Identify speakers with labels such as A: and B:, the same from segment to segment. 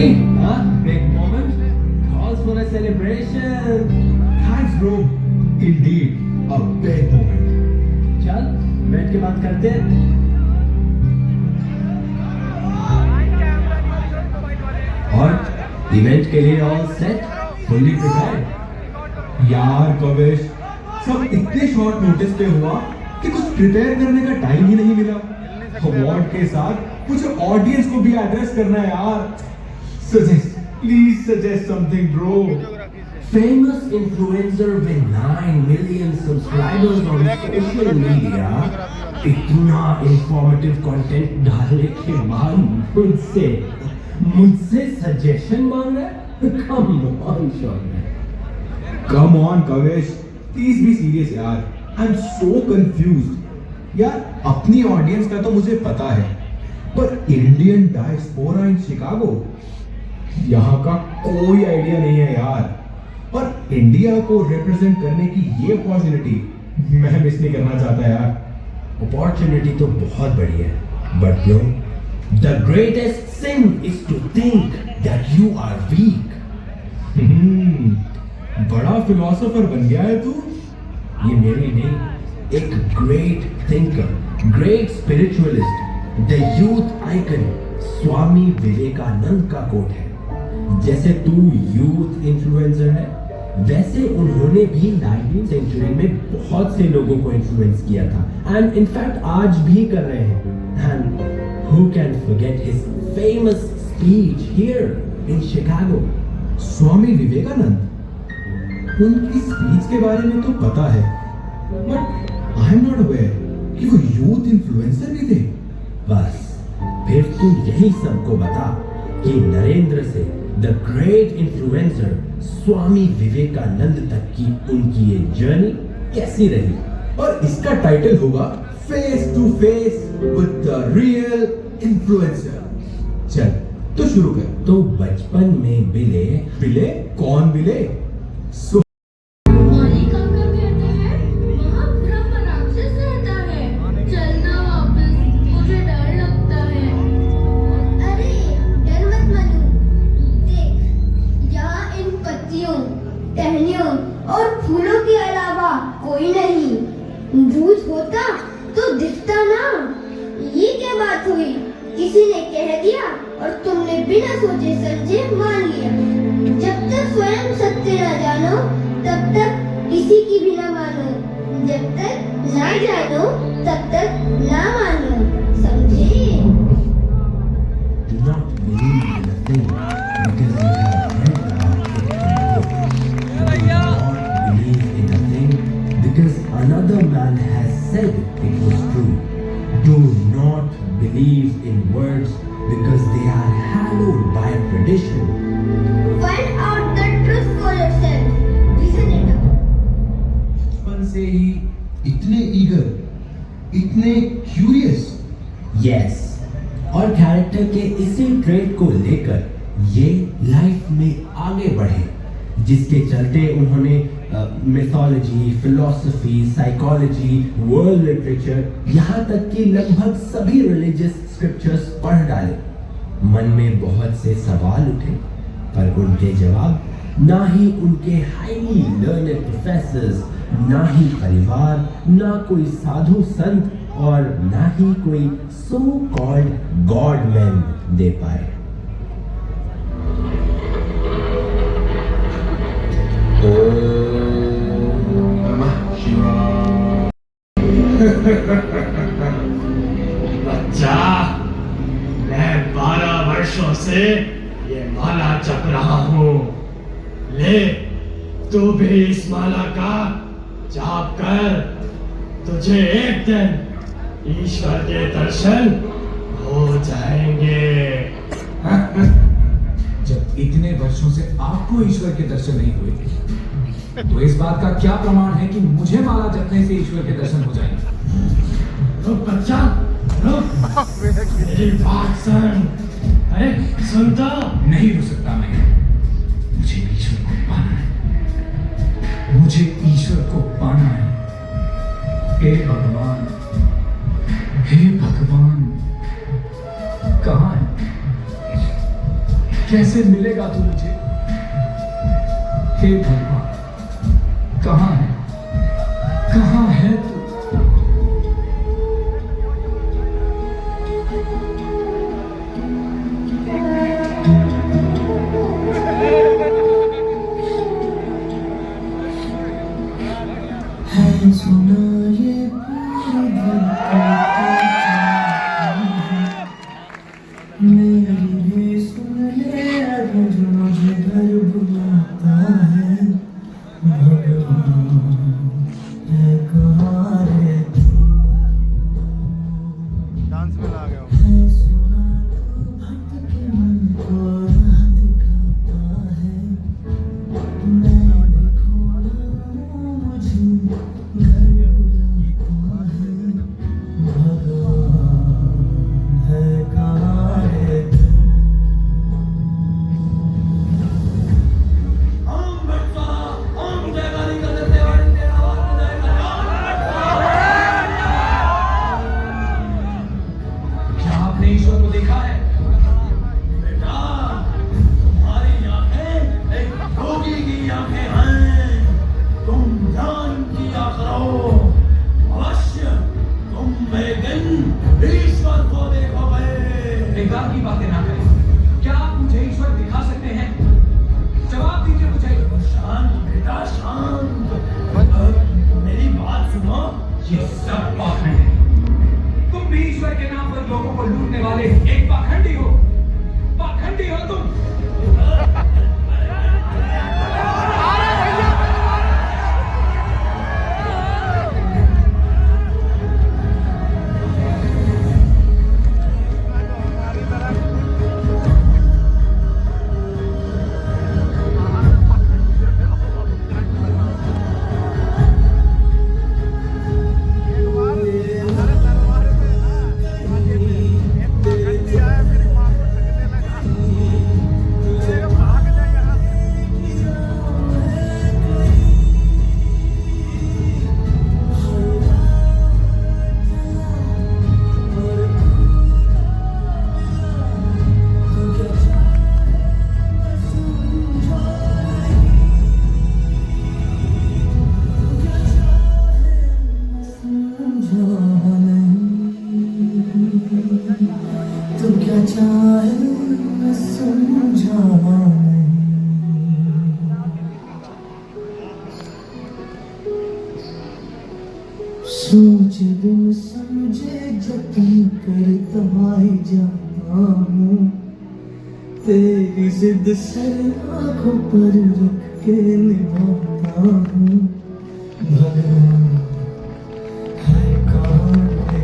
A: Ready? Huh? Big moment. Calls for a celebration.
B: Thanks bro. Indeed, a big moment.
A: चल बैठ के बात करते हैं. और इवेंट के लिए ऑल सेट, फुल्ली प्रिपेयर्ड.
B: यार कवेश, सब इतने शॉर्ट नोटिस पे हुआ कि कुछ प्रिपेयर करने का टाइम ही नहीं मिला. अवार्ड के साथ कुछ ऑडियंस को भी एड्रेस करना है यार. Please suggest something bro.
A: Famous influencer with 9 million subscribers on social media, इतना informative content डालने के बाद मुझसे सजेशन मांग रहा है? Come on Shaurya.
B: Come on Kavesh, please be serious यार. I am so confused. यार अपनी ऑडियंस का तो मुझे पता है, पर इंडियन डायस्पोरा इन शिकागो, यहाँ का कोई आइडिया नहीं है यार. और इंडिया को रिप्रेजेंट करने की ये अपॉर्चुनिटी मैं मिस नहीं करना चाहता यार.
A: अपॉर्चुनिटी तो बहुत बड़ी है, but bro, the greatest sin is to think that you are weak.
B: बड़ा फिलोसोफर बन गया है तू.
A: ये मेरी नहीं, एक great thinker, great spiritualist, the youth icon Swami Vivekananda का कोट है. जैसे तू यूथ इन्फ्लुएंसर है, वैसे उन्होंने भी 19th सेंचुरी में बहुत से लोगों को इन्फ्लुएंस किया था, एंड इनफैक्ट आज भी कर रहे हैं. And who can forget his famous speech here in Chicago?
B: Swami Vivekananda, उनकी स्पीच के बारे में तो पता है, but I am not aware कि वो यूथ इन्फ्लुएंसर भी थे.
A: बस फिर तू यही सबको बता कि नरेंद्र से the great influencer Swami Vivekananda तक की उनकी ये जर्नी कैसी रही.
B: और इसका टाइटल होगा face to face with the real influencer. चल तो शुरू कर.
A: तो बचपन में बिले
B: बिले कौन बिले?
C: माली काका कहते हैं वहाँ ब्रह्म राक्षस रहता है. चलना वापस, मुझे डर लगता है. अरे डर मत मानो. देख, यहाँ इन पत्तियों, टहनियों और फूलों के अलावा कोई नहीं. भूत होता तो दिखता ना. ये क्या बात हुई? किसी ने कह दिया और तुमने बिना सोचे समझे मान लिया. जब तक स्वयं सत्य न जानो तब तक किसी की भी न मानो. जब तक ना जानो तब तक ना मानो. समझे?
A: Do not believe in a thing because you have read about it in books. Do not believe in a thing because another man has said it was true. Do not believe in words because they are hallowed by tradition.
C: Find out the truth for yourself. Isn't it?
B: बचपन से ही इतने eager, इतने curious.
A: Yes. और character के इसी trait को लेकर ये लाइफ में आगे बढ़े, जिसके चलते उन्होंने mythology, philosophy, psychology, world literature, यहाँ तक कि लगभग सभी रिलीजियस स्क्रिप्चर्स पढ़ डाले. मन में बहुत से सवाल उठे, पर उनके जवाब ना ही उनके हाईली लर्नेड प्रोफेसर्स, ना ही परिवार, ना कोई साधु संत और ना ही कोई so called God man they पाए.
D: बच्चा, मैं 12 वर्षों से ये माला जप रहा हूँ. ले, तू भी इस माला का जाप कर. तुझे एक दिन ईश्वर के दर्शन हो जाएंगे.
E: जब इतने वर्षों से आपको ईश्वर के दर्शन नहीं हुए, तो इस बात का क्या प्रमाण है कि मुझे माला जपने से ईश्वर के दर्शन हो जाएंगे?
D: रुक बच्चा, रुक. मेरी बात सुन. अरे सुनता
E: नहीं रुक सकता मैं. मुझे ईश्वर को पाना है. मुझे ईश्वर को पाना है. हे भगवान, हे भगवान, कहाँ है? कैसे मिलेगा तू मुझे? हे भगवान, कहाँ है, कहाँ है तू?
F: है सुना ये पूरी धरती मेरी भी सुन ले अगर मुझे घर बुलाता है भगवान है कहाँ रे
G: डांस में ला गया
F: है सुना तू भटके मन को राह दिखाता है मैं भी खोया हूँ मुझे घर बुलाता है भगवान है कहाँ रे
E: क्या आपने ईश्वर को देखा है?
D: बेटा, तुम्हारी आंखें एक रोगी की आंखें हैं। तुम ध्यान किया करो, अवश्य तुम एक दिन ईश्वर को देखोगे।
E: बेकार की बातें ना करें। क्या आप मुझे ईश्वर दिखा सकते हैं? जवाब दीजिए मुझे।
D: शांत बेटा, शांत। मेरी बात सुनो।
E: ये सब पाखंड है। तुम भी ईश्वर के नाम पर लोगों को लूटने वाले एक पाखंडी हो। पाखंडी हो तुम।
F: तुम क्या चाहे मैं समझा नहीं सोच बिन समझे जतन करता ही जाता हूँ तेरी जिद से आंखों पर रख के निभाता हूँ भगवान है कहाँ रे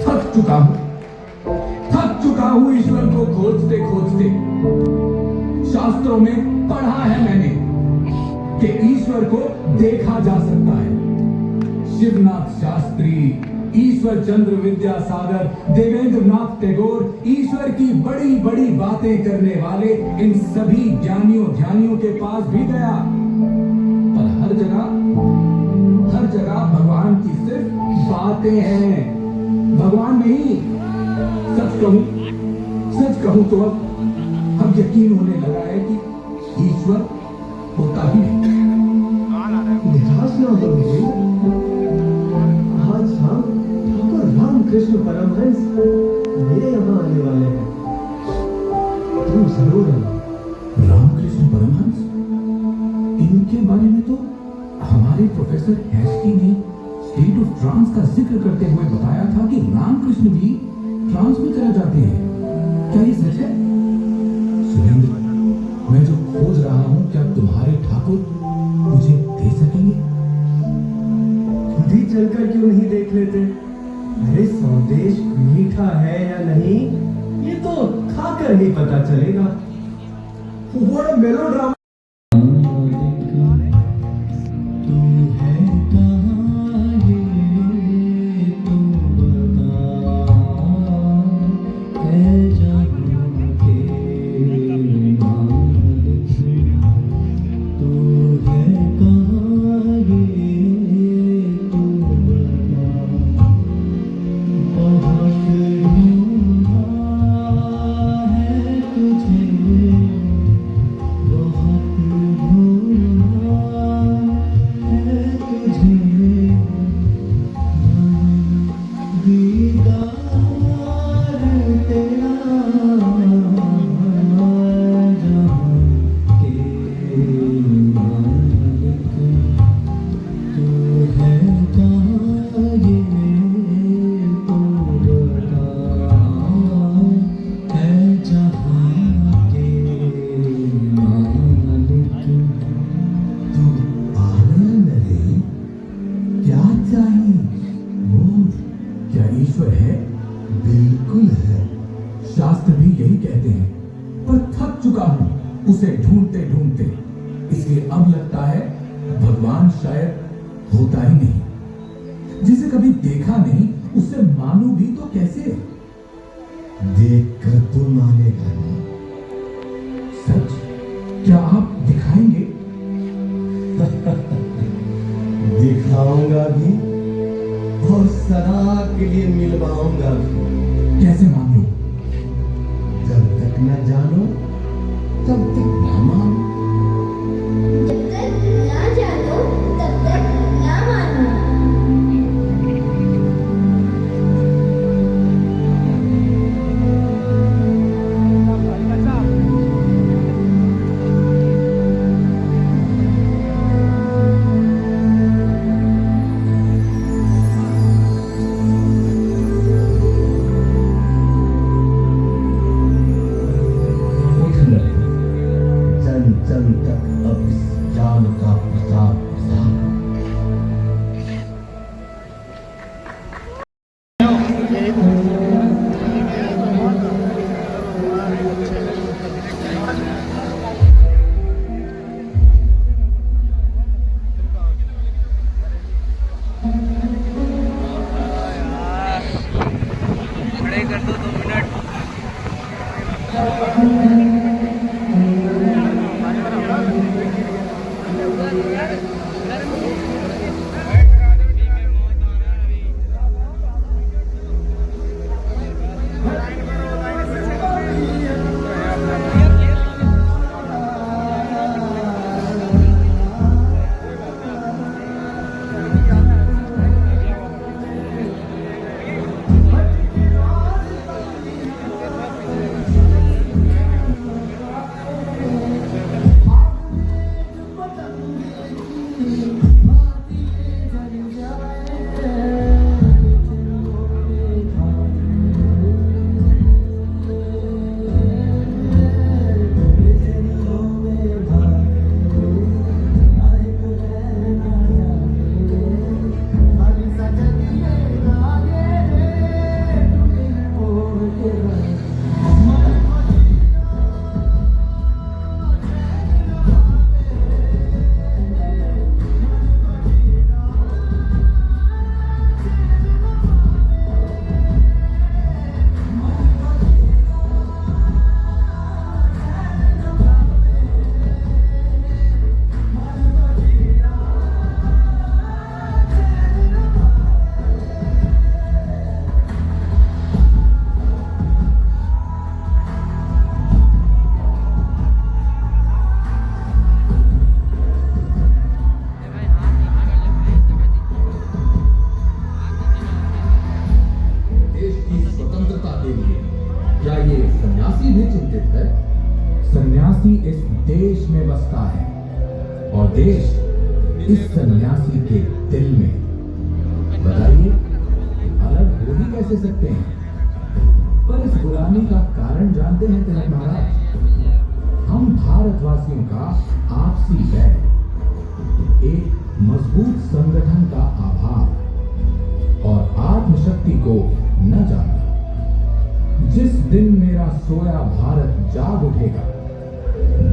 E: थक चुका हूं ईश्वर को खोजते खोजते। शास्त्रों में पढ़ा है मैंने कि ईश्वर को देखा जा सकता है। शिवनाथ शास्त्री, ईश्वर चंद्र विद्यासागर, देवेंद्र नाथ टैगोर, ईश्वर की बड़ी बड़ी बातें करने वाले इन सभी ज्ञानियों ध्यानियों के पास भी गया, पर हर जगह भगवान की सिर्फ बातें हैं, भगवान नहीं। सच कहूं तो अब यकीन होने लगा है कि ईश्वर होता ही नहीं।
F: निराश ना हो मुझे आज शाम ठाकुर रामकृष्ण परमहंस मेरे यहाँ आने वाले हैं तुम जरूर आना
E: रामकृष्ण परमहंस, इनके बारे में तो हमारे प्रोफेसर एसटी ने स्टेट ऑफ ट्रांस का जिक्र करते हुए बताया था कि रामकृष्ण भी ट्रांस में चले जाते हैं। क्या ये सच है? सुरेंद्र, मैं जो खोज रहा हूं, क्या तुम्हारे ठाकुर मुझे दे सकेंगे?
F: खुद ही चलकर क्यों नहीं देख लेते अरे संदेश मीठा है या नहीं ये तो खाकर ही पता चलेगा
B: What a melodrama!
E: अब लगता है भगवान शायद होता ही नहीं। जिसे कभी देखा नहीं उसे मानू भी तो कैसे?
F: देखकर तो मानेगा नहीं।
E: सच? क्या आप दिखाएंगे?
F: दिखाऊंगा भी और सदा के लिए मिलवाऊंगा भी।
E: कैसे मान लो?
F: जब तक न जानो तब तक न मानो।
C: जब तक ना जानो तब तक ना मानो।
F: उठ लगे जन जन तक अब इस ज्ञान का प्रसार प्रसार।
E: सन्यासी इस देश में बसता है और देश इस सन्यासी के दिल में। बताइए, अलग हो ही कैसे सकते हैं? पर इस गुलामी का कारण जानते हैं तिलक महाराज? हम भारतवासियों का आपसी बैर, एक मजबूत संगठन का अभाव और आत्मशक्ति को न जानना। जिस दिन मेरा सोया भारत जाग उठेगा,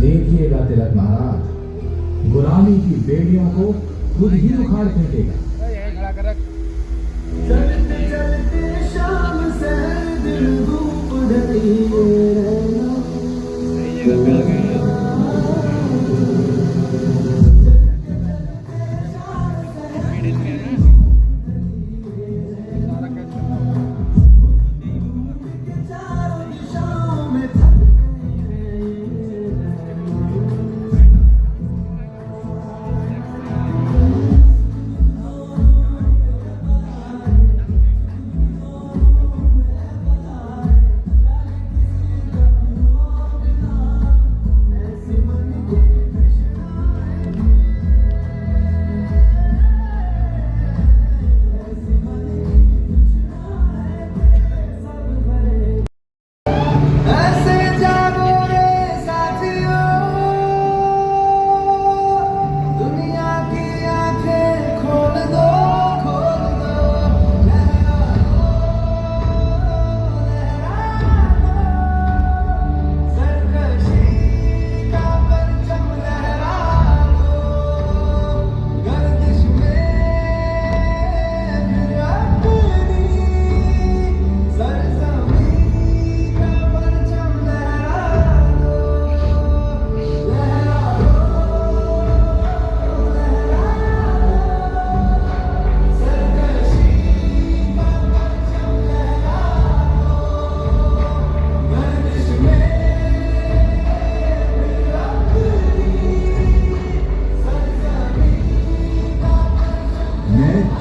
E: देखिएगा तिलक महाराज, गुलामी की बेड़ियों को खुद ही उखाड़ फेंकेगा।
F: चलते चलते शाम से दिल धूप ढली रहना।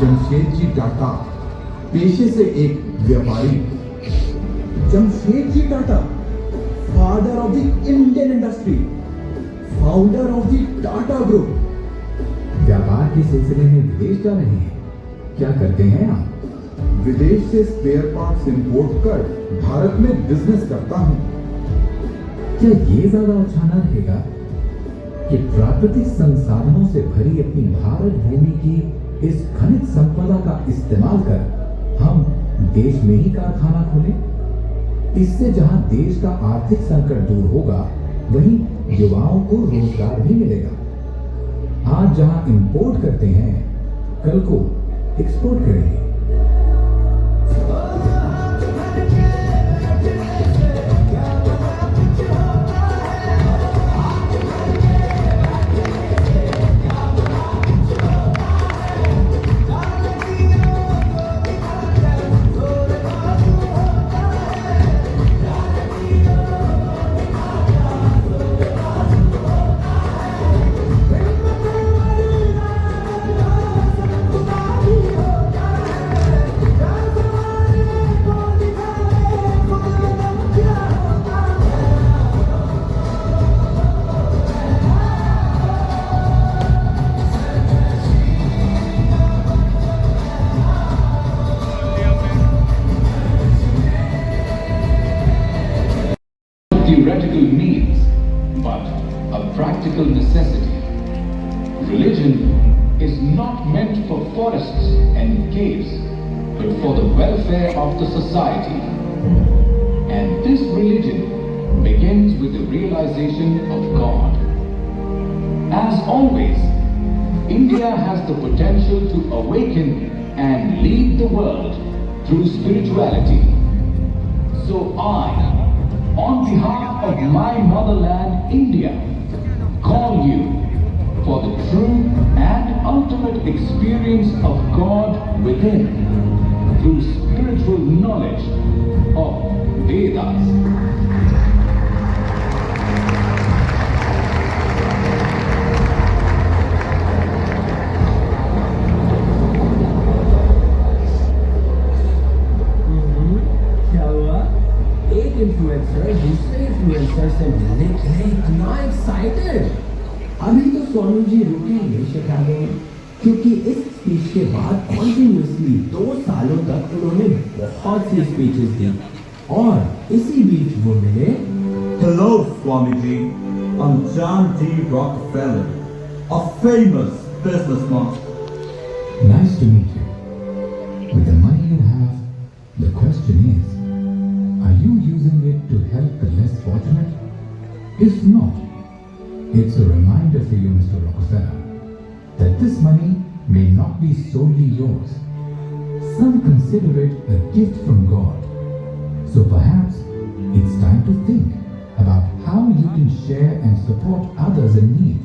B: जमशेदजी टाटा, पेशे से एक व्यापारी। Jamshedji Tata, father of the Indian industry, founder of the Tata group.
E: व्यापार के सिलसिले में विदेश जा रहे हैं, क्या करते हैं आप?
B: विदेश से स्पेयर पार्ट्स इंपोर्ट कर भारत में बिजनेस करता हूं।
E: क्या ये ज्यादा अच्छा न रहेगा कि प्राकृतिक संसाधनों से भरी अपनी भारत भूमि की इस खनिज संपदा का इस्तेमाल कर हम देश में ही कारखाना खोलें? इससे जहां देश का आर्थिक संकट दूर होगा, वहीं युवाओं को रोजगार भी मिलेगा। आज जहां इंपोर्ट करते हैं, कल को एक्सपोर्ट करेंगे।
H: Theoretical means, but a practical necessity. Religion is not meant for forests and caves, but for the welfare of the society. And this religion begins with the realization of God. As always, India has the potential to awaken and lead the world through spirituality. So I, on behalf of my motherland, India, call you for the true and ultimate experience of God within through spiritual knowledge of Vedas.
A: क्या हुआ? एक influencer दूसरे influencer से मिलने के लिए इतना excited. अभी तो सोनू जी रुकेंगे शिकागो में, क्योंकि इस स्पीच के बाद कॉन्टिन्यूसली 2 सालों तक उन्होंने बहुत सी स्पीचेस दी, और इसी बीच वो मिले।
B: Hello, Swamiji. I'm John D. Rockefeller, a famous businessman.
E: Nice to meet you. With the money you have, the question is, are you using it to help the less fortunate? If not, it's a reminder for you, Mr. Rockefeller, that this money may not be solely yours. Some consider it a gift from God. So perhaps it's time to think about how you can share and support others in need.